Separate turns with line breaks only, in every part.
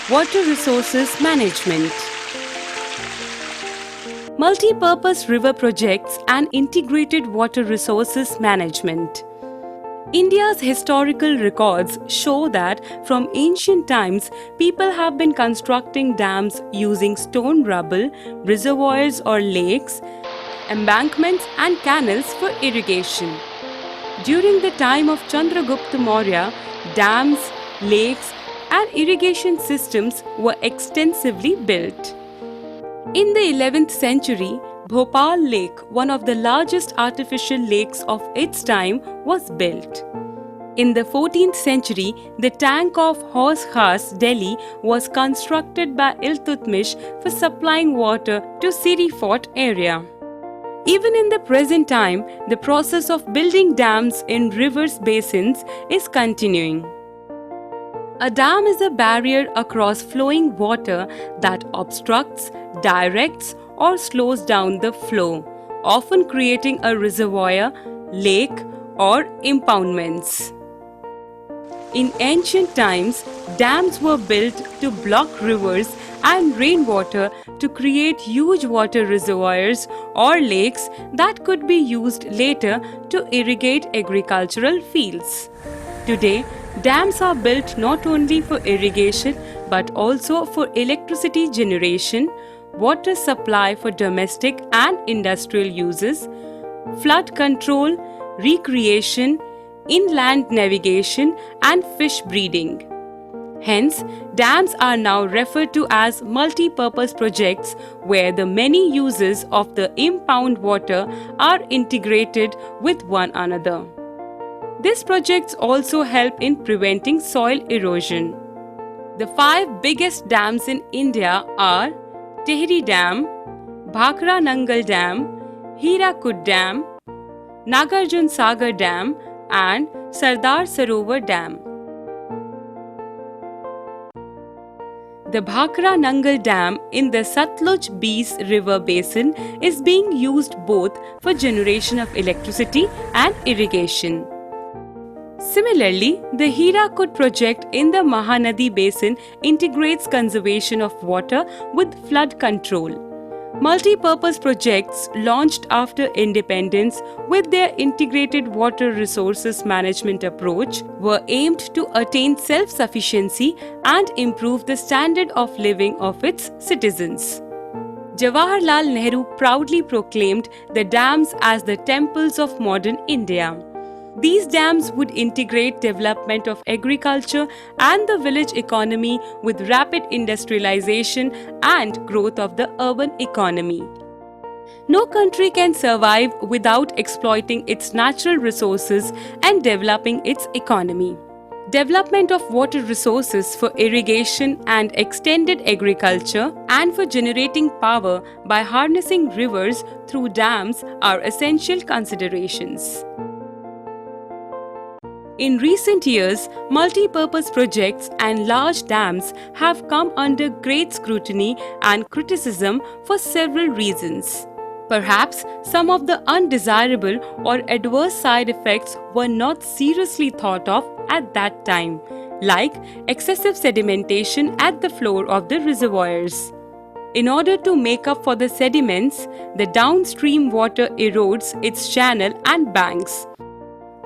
Water resources management. Multi-purpose river projects and integrated water resources management. India's historical records show that from ancient times, people have been constructing dams using stone rubble, reservoirs or lakes, embankments and canals for irrigation. During the time of Chandragupta Maurya, dams, lakes and irrigation systems were extensively built. In the 11th century, Bhopal Lake, one of the largest artificial lakes of its time, was built. In the 14th century, the tank of Hauz, Khas, Delhi was constructed by Iltutmish for supplying water to Siri Fort area. Even in the present time, the process of building dams in rivers basins is continuing. A dam is a barrier across flowing water that obstructs, directs, or slows down the flow, often creating a reservoir, lake, or impoundments. In ancient times, dams were built to block rivers and rainwater to create huge water reservoirs or lakes that could be used later to irrigate agricultural fields. Today, dams are built not only for irrigation but also for electricity generation, water supply for domestic and industrial uses, flood control, recreation, inland navigation and fish breeding. Hence, dams are now referred to as multi-purpose projects where the many uses of the impound water are integrated with one another. These projects also help in preventing soil erosion. The 5 biggest dams in India are Tehri Dam, Bhakra Nangal Dam, Hirakud Dam, Nagarjun Sagar Dam and Sardar Sarovar Dam. The Bhakra Nangal Dam in the Satluj-Beas river basin is being used both for generation of electricity and irrigation. Similarly, the Hirakud project in the Mahanadi basin integrates conservation of water with flood control. Multi-purpose projects launched after independence with their integrated water resources management approach were aimed to attain self-sufficiency and improve the standard of living of its citizens. Jawaharlal Nehru proudly proclaimed the dams as the temples of modern India. These dams would integrate development of agriculture and the village economy with rapid industrialization and growth of the urban economy. No country can survive without exploiting its natural resources and developing its economy. Development of water resources for irrigation and extended agriculture and for generating power by harnessing rivers through dams are essential considerations. In recent years, multi-purpose projects and large dams have come under great scrutiny and criticism for several reasons. Perhaps some of the undesirable or adverse side effects were not seriously thought of at that time, like excessive sedimentation at the floor of the reservoirs. In order to make up for the sediments, the downstream water erodes its channel and banks.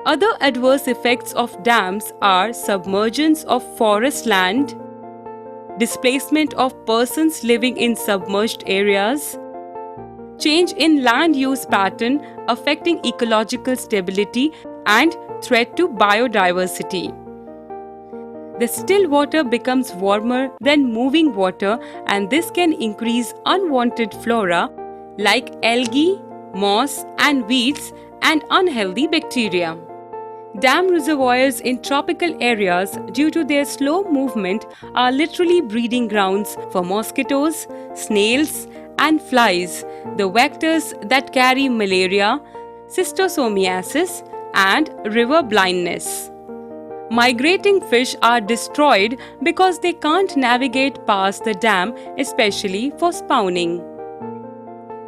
Other adverse effects of dams are submergence of forest land, displacement of persons living in submerged areas, change in land use pattern affecting ecological stability and threat to biodiversity. The still water becomes warmer than moving water and this can increase unwanted flora like algae, moss and weeds and unhealthy bacteria. Dam reservoirs in tropical areas, due to their slow movement, are literally breeding grounds for mosquitoes, snails, and flies, the vectors that carry malaria, Schistosomiasis, and river blindness. Migrating fish are destroyed because they can't navigate past the dam, especially for spawning.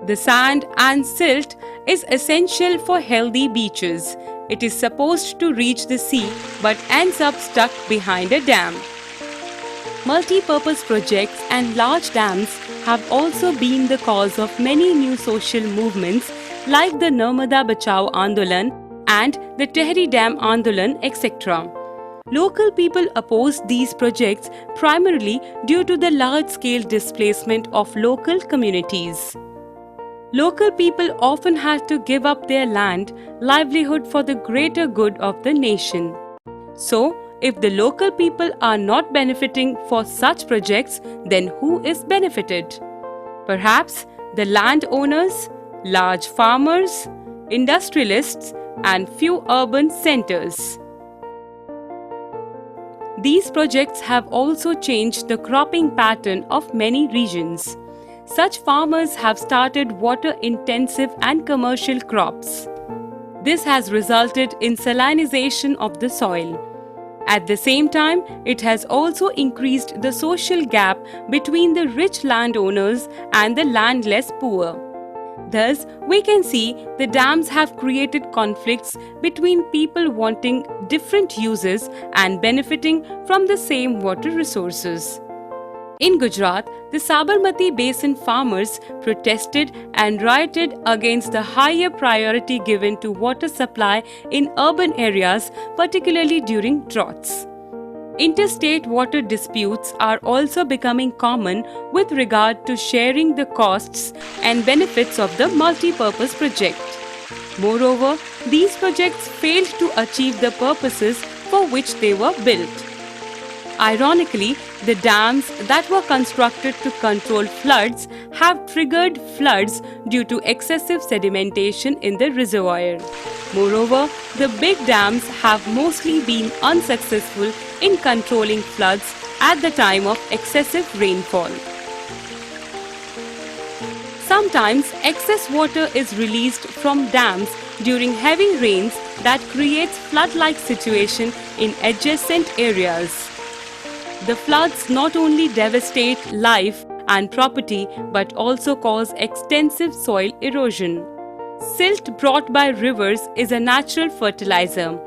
The sand and silt is essential for healthy beaches. It is supposed to reach the sea but ends up stuck behind a dam. Multi-purpose projects and large dams have also been the cause of many new social movements like the Narmada Bachao Andolan and the Tehri Dam Andolan, etc. Local people opposed these projects primarily due to the large-scale displacement of local communities. Local people often had to give up their land, livelihood for the greater good of the nation. So, if the local people are not benefiting for such projects, then who is benefited? Perhaps the landowners, large farmers, industrialists, and few urban centers. These projects have also changed the cropping pattern of many regions. Such farmers have started water-intensive and commercial crops. This has resulted in salinization of the soil. At the same time, it has also increased the social gap between the rich landowners and the landless poor. Thus, we can see the dams have created conflicts between people wanting different uses and benefiting from the same water resources. In Gujarat, the Sabarmati Basin farmers protested and rioted against the higher priority given to water supply in urban areas, particularly during droughts. Interstate water disputes are also becoming common with regard to sharing the costs and benefits of the multi-purpose project. Moreover, these projects failed to achieve the purposes for which they were built. Ironically, the dams that were constructed to control floods have triggered floods due to excessive sedimentation in the reservoir. Moreover, the big dams have mostly been unsuccessful in controlling floods at the time of excessive rainfall. Sometimes excess water is released from dams during heavy rains that creates flood-like situation in adjacent areas. The floods not only devastate life and property but also cause extensive soil erosion. Silt brought by rivers is a natural fertilizer.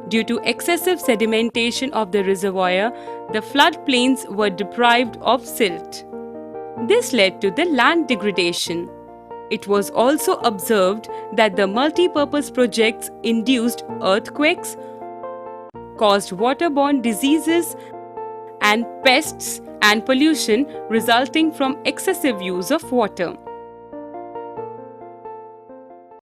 Due to excessive sedimentation of the reservoir, the floodplains were deprived of silt. This led to the land degradation. It was also observed that the multi-purpose projects induced earthquakes, caused waterborne diseases, and pests and pollution resulting from excessive use of water.